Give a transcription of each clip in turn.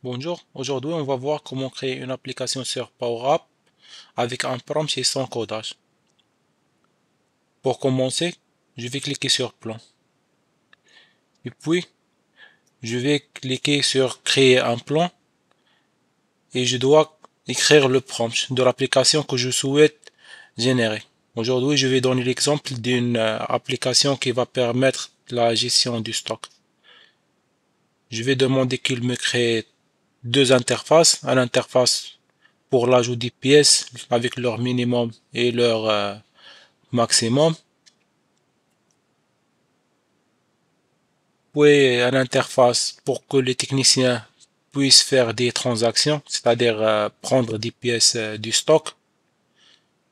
Bonjour, aujourd'hui on va voir comment créer une application sur Power App avec un prompt et sans codage. Pour commencer, je vais cliquer sur Plan. Et puis, je vais cliquer sur Créer un plan et je dois écrire le prompt de l'application que je souhaite générer. Aujourd'hui, je vais donner l'exemple d'une application qui va permettre la gestion du stock. Je vais demander qu'il me crée deux interfaces, une interface pour l'ajout des pièces avec leur minimum et leur maximum, puis une interface pour que les techniciens puissent faire des transactions, c'est-à-dire prendre des pièces du stock.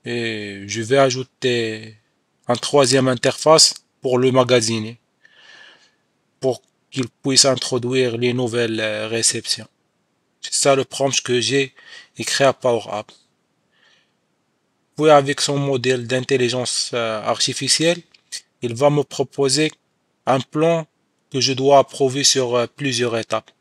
Et je vais ajouter une troisième interface pour le magasiner, pour qu'ils puissent introduire les nouvelles réceptions. C'est ça le prompt que j'ai écrit à Power App. Puis avec son modèle d'intelligence artificielle, il va me proposer un plan que je dois approuver sur plusieurs étapes.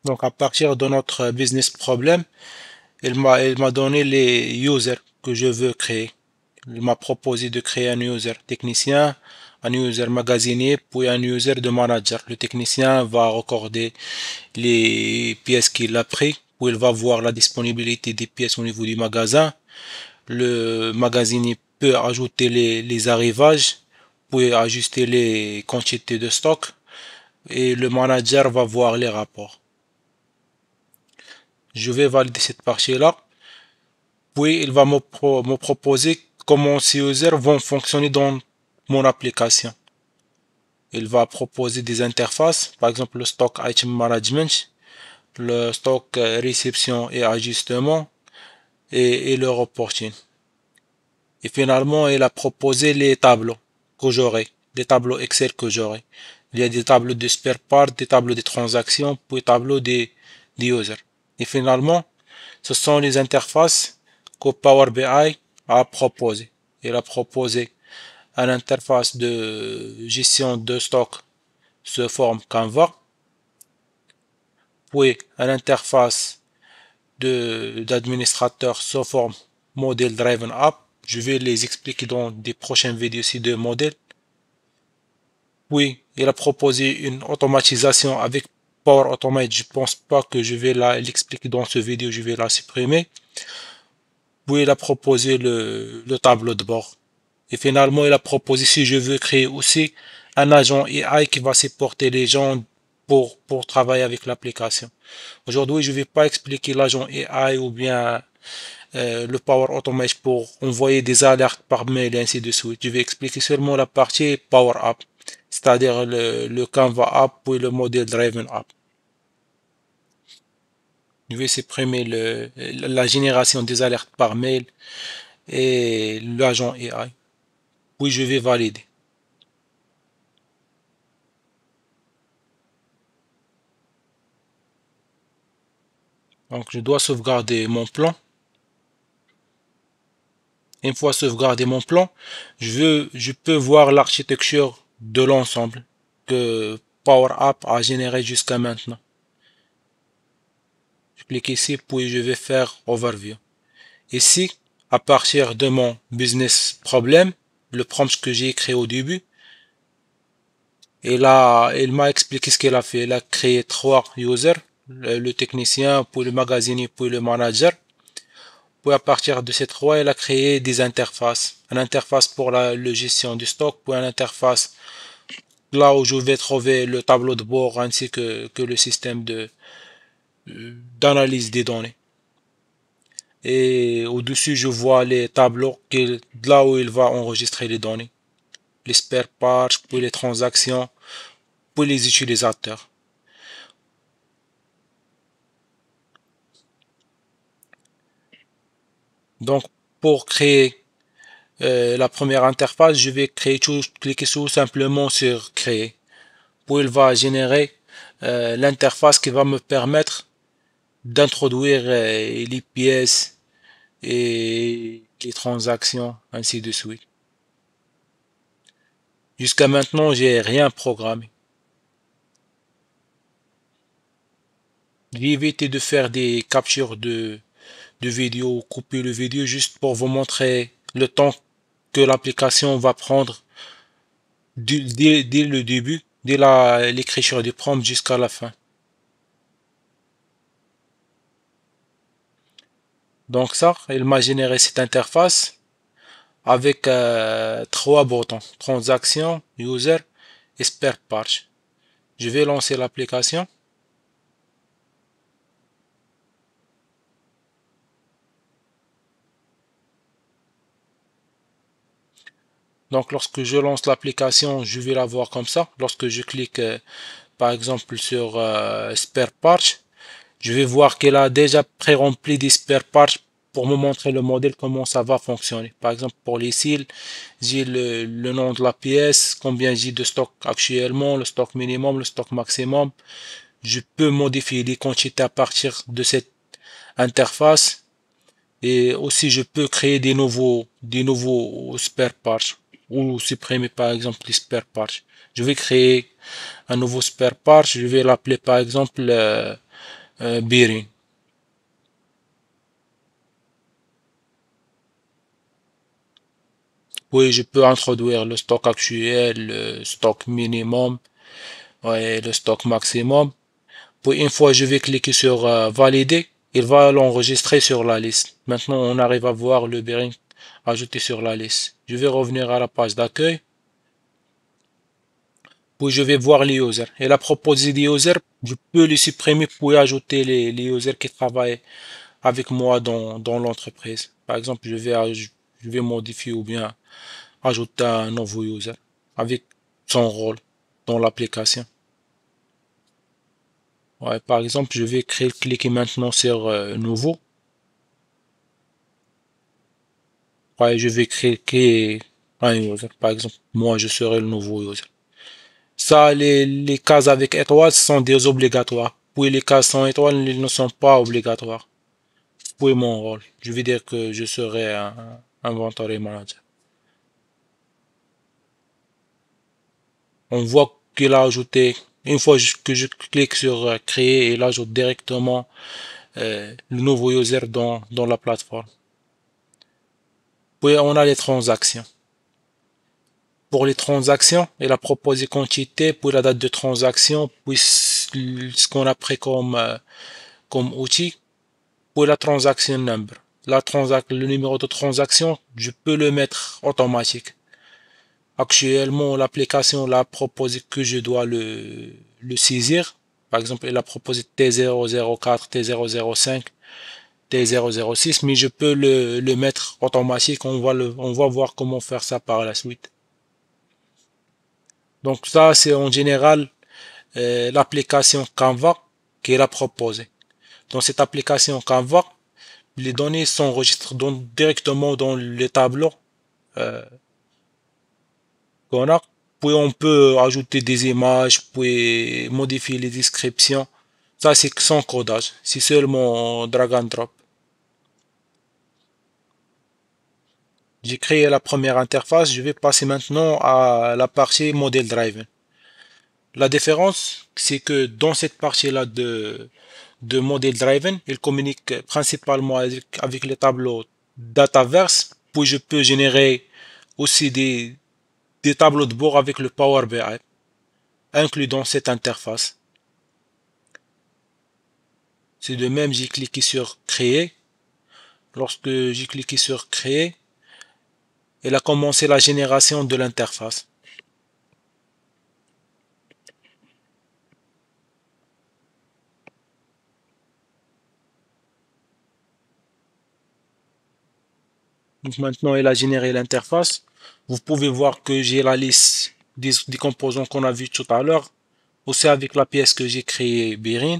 Donc à partir de notre business problem, il m'a donné les users que je veux créer. Il m'a proposé de créer un user technicien, un user magasinier, puis un user de manager. Le technicien va recorder les pièces qu'il a pris, puis il va voir la disponibilité des pièces au niveau du magasin. Le magasinier peut ajouter les arrivages, puis ajuster les quantités de stock, et le manager va voir les rapports. Je vais valider cette partie-là, puis il va me proposer comment ces users vont fonctionner dans mon application. Il va proposer des interfaces, par exemple le stock item management, le stock réception et ajustement et le reporting. Et finalement, il a proposé les tableaux que j'aurai, des tableaux Excel que j'aurai. Il y a des tableaux de spare parts, des tableaux de transactions, puis des tableaux des users. Et finalement, ce sont les interfaces que Power BI a proposées. Il a proposé une interface de gestion de stock sous forme Canva, puis une interface d'administrateur sous forme Model Driven App. Je vais les expliquer dans des prochaines vidéos aussi de modèles. Puis, il a proposé une automatisation avec Power Automate. Je pense pas que je vais l'expliquer dans ce vidéo, je vais la supprimer. Puis il a proposé le tableau de bord. Et finalement, il a proposé si je veux créer aussi un agent AI qui va supporter les gens pour travailler avec l'application. Aujourd'hui, je ne vais pas expliquer l'agent AI ou bien le Power Automate pour envoyer des alertes par mail et ainsi de suite. Je vais expliquer seulement la partie Power App, c'est-à-dire le Canva App puis le modèle Driven App. Je vais supprimer la génération des alertes par mail et l'agent AI. Puis je vais valider. Donc je dois sauvegarder mon plan. Une fois sauvegardé mon plan, je peux voir l'architecture de l'ensemble que Power App a généré jusqu'à maintenant. Je clique ici, puis je vais faire Overview. Ici, à partir de mon business problem, le prompt que j'ai écrit au début, et là, il m'a expliqué ce qu'il a fait. Il a créé trois users, le technicien, puis le magasinier, puis le manager. Puis à partir de ces trois, il a créé des interfaces. Une interface pour la gestion du stock, puis une interface là où je vais trouver le tableau de bord ainsi que le système d'analyse des données. Et au-dessus, je vois les tableaux là où il va enregistrer les données. Les spare parts, puis les transactions, puis les utilisateurs. Donc, pour créer la première interface, je vais cliquer tout simplement sur créer. Puis il va générer l'interface qui va me permettre d'introduire les pièces et les transactions, ainsi de suite. Jusqu'à maintenant, j'ai rien programmé. J'ai évité de faire des captures de vidéo, couper le vidéo juste pour vous montrer le temps que l'application va prendre dès le début, dès l'écriture du prompt jusqu'à la fin. Donc ça, il m'a généré cette interface avec trois boutons, transaction, user et spare parts. Je vais lancer l'application. Donc lorsque je lance l'application, je vais la voir comme ça. Lorsque je clique par exemple sur spare parts, je vais voir qu'elle a déjà pré-rempli des spare parts pour me montrer le modèle, comment ça va fonctionner. Par exemple, pour les cils, j'ai le nom de la pièce, combien j'ai de stock actuellement, le stock minimum, le stock maximum. Je peux modifier les quantités à partir de cette interface et aussi je peux créer des nouveaux spare parts ou supprimer par exemple les spare parts. Je vais créer un nouveau spare part, je vais l'appeler par exemple bearing. Oui, je peux introduire le stock actuel, le stock minimum, ouais, le stock maximum. Puis une fois je vais cliquer sur valider, il va l'enregistrer sur la liste. Maintenant, on arrive à voir le bearing ajouté sur la liste. Je vais revenir à la page d'accueil. Puis je vais voir les users. Elle a proposé des users, je peux les supprimer puis ajouter les users qui travaillent avec moi dans l'entreprise. Par exemple, je vais modifier ou bien ajouter un nouveau user avec son rôle dans l'application. Ouais, par exemple, je vais cliquer maintenant sur nouveau. Ouais, je vais créer un user. Par exemple, moi, je serai le nouveau user. Ça, les cases avec étoiles sont des obligatoires. Puis les cases sans étoiles, ils ne sont pas obligatoires. Puis mon rôle. Je vais dire que je serai un inventory manager. On voit qu'il a ajouté, une fois que je clique sur créer, il ajoute directement le nouveau user dans la plateforme. Puis on a les transactions. Pour les transactions, il a proposé quantité, puis la date de transaction, puis ce qu'on a pris comme outil, puis la transaction number. Le numéro de transaction, je peux le mettre automatique. Actuellement, l'application l'a proposé que je dois le saisir. Par exemple, elle a proposé T004, T005, T006, mais je peux le mettre automatique. On va voir comment faire ça par la suite. Donc ça, c'est en général l'application Canva qu'elle a proposée. Dans cette application Canva, les données s'enregistrent directement dans le tableau euh, qu'on a. Puis on peut ajouter des images, puis modifier les descriptions. Ça, c'est sans codage. C'est seulement drag and drop. J'ai créé la première interface. Je vais passer maintenant à la partie model driven. La différence, c'est que dans cette partie-là de model driven, il communique principalement avec les tableaux Dataverse, puis je peux générer aussi des tableaux de bord avec le Power BI, inclus dans cette interface. C'est de même, j'ai cliqué sur créer. Lorsque j'ai cliqué sur créer, elle a commencé la génération de l'interface. Donc maintenant, elle a généré l'interface. Vous pouvez voir que j'ai la liste des composants qu'on a vu tout à l'heure, aussi avec la pièce que j'ai créée, Birin.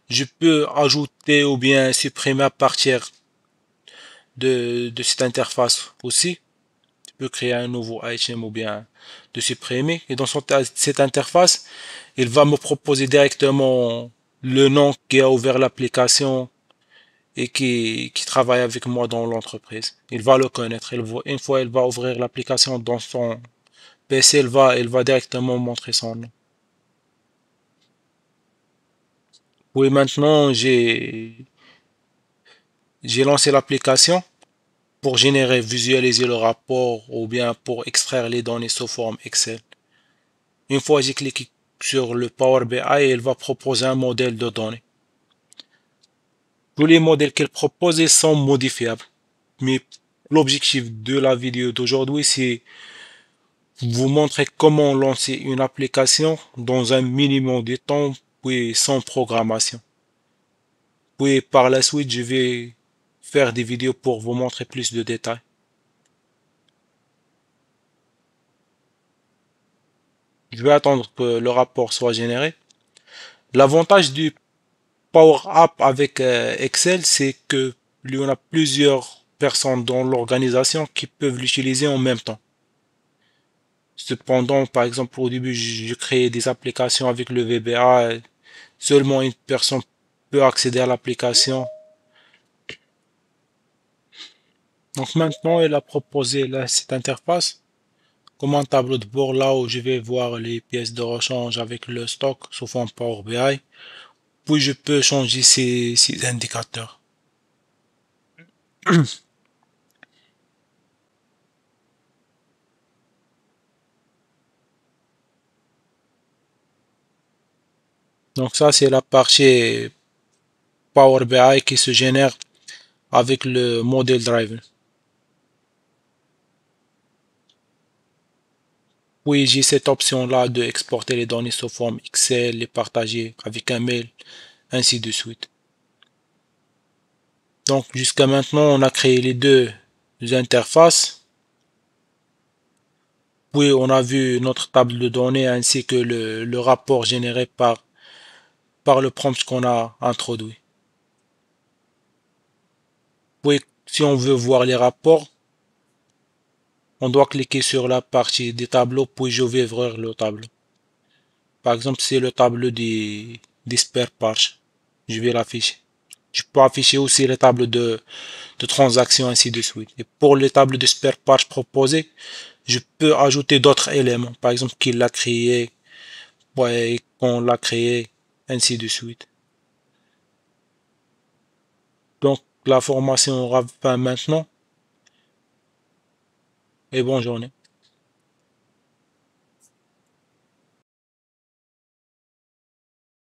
Je peux ajouter ou bien supprimer à partir de cette interface aussi. Je peux créer un nouveau item ou bien de supprimer. Et dans cette interface, il va me proposer directement le nom qui a ouvert l'application et qui travaille avec moi dans l'entreprise. Il va le connaître. Une fois il va ouvrir l'application dans son PC, il va directement montrer son nom. Oui, maintenant, j'ai lancé l'application pour générer, visualiser le rapport ou bien pour extraire les données sous forme Excel. Une fois j'ai cliqué sur le Power BI, il va proposer un modèle de données. Tous les modèles qu'elle propose ils sont modifiables. Mais l'objectif de la vidéo d'aujourd'hui, c'est vous montrer comment lancer une application dans un minimum de temps, puis sans programmation. Puis par la suite, je vais faire des vidéos pour vous montrer plus de détails. Je vais attendre que le rapport soit généré. L'avantage du Power App avec Excel, c'est que il y en a plusieurs personnes dans l'organisation qui peuvent l'utiliser en même temps. Cependant, par exemple, au début, je créais des applications avec le VBA. Seulement une personne peut accéder à l'application. Donc maintenant, elle a proposé là, cette interface comme un tableau de bord là où je vais voir les pièces de rechange avec le stock sous forme Power BI. Puis je peux changer ces indicateurs. Donc ça, c'est la partie Power BI qui se génère avec le modèle Driver. Puis j'ai cette option-là de exporter les données sous forme Excel, les partager avec un mail, ainsi de suite. Donc jusqu'à maintenant, on a créé les deux interfaces. Puis on a vu notre table de données ainsi que le rapport généré par le prompt qu'on a introduit. Puis si on veut voir les rapports, on doit cliquer sur la partie des tableaux, puis je vais ouvrir le tableau. Par exemple, c'est le tableau des spare parts. Je vais l'afficher. Je peux afficher aussi les tables de transactions, ainsi de suite. Et pour les tables de spare parts proposées, je peux ajouter d'autres éléments. Par exemple, qui l'a créé, ouais, qu'on l'a créé, ainsi de suite. Donc, la formation aura fin maintenant et bonne journée.